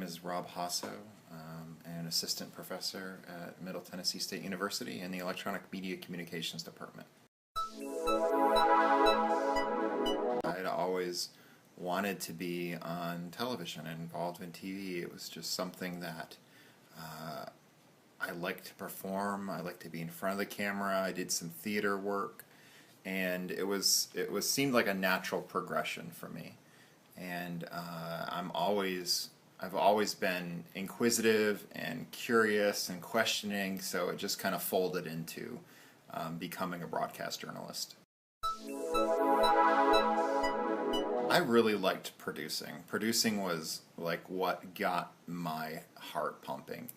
is Rob Jasso. An assistant professor at Middle Tennessee State University in the Electronic Media Communications Department. I'd always wanted to be on television and involved in TV. It was just something that I liked to perform. I liked to be in front of the camera. I did some theater work, and it seemed like a natural progression for me. And I've always been inquisitive and curious and questioning, so it just kind of folded into becoming a broadcast journalist. I really liked producing. Producing was like what got my heart pumping.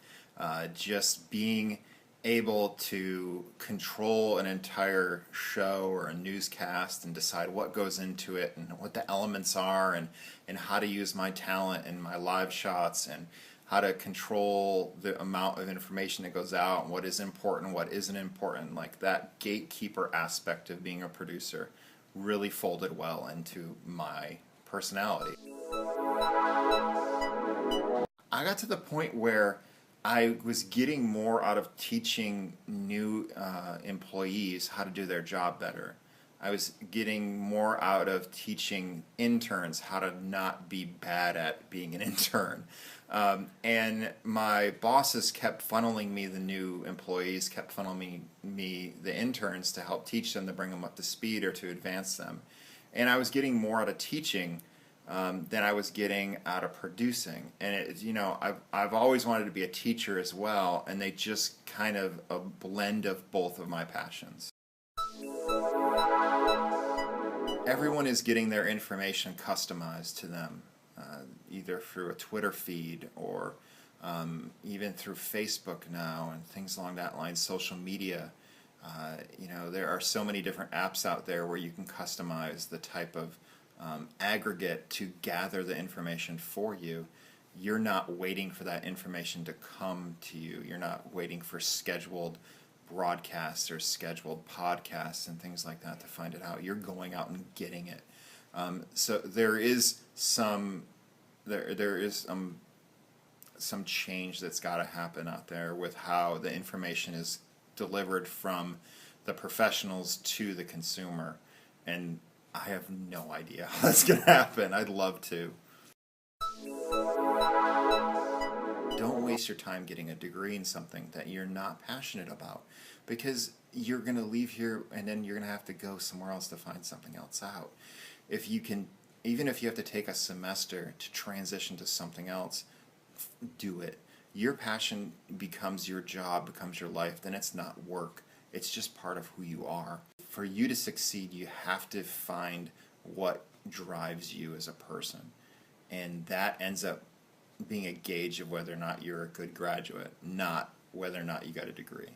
Just being able to control an entire show or a newscast and decide what goes into it and what the elements are and how to use my talent and my live shots and how to control the amount of information that goes out and what is important, what isn't important. Like that gatekeeper aspect of being a producer really folded well into my personality. I got to the point where I was getting more out of teaching new employees how to do their job better. I was getting more out of teaching interns how to not be bad at being an intern. And my bosses kept funneling me the new employees, kept funneling me the interns to help teach them, to bring them up to speed or to advance them. And I was getting more out of teaching than I was getting out of producing. And I've always wanted to be a teacher as well, and they just kind of a blend of both of my passions. Everyone is getting their information customized to them, either through a Twitter feed or even through Facebook now and things along that line, social media. There are so many different apps out there where you can customize the type of aggregate to gather the information for you. You're not waiting for that information to come to you. You're not waiting for scheduled broadcasts or scheduled podcasts and things like that to find it out. You're going out and getting it. So there is some change that's got to happen out there with how the information is delivered from the professionals to the consumer, and I have no idea how that's going to happen. I'd love to. Don't waste your time getting a degree in something that you're not passionate about, because you're going to leave here and then you're going to have to go somewhere else to find something else out. Even if you have to take a semester to transition to something else, do it. Your passion becomes your job, becomes your life, then it's not work. It's just part of who you are. For you to succeed, you have to find what drives you as a person. And that ends up being a gauge of whether or not you're a good graduate, not whether or not you got a degree.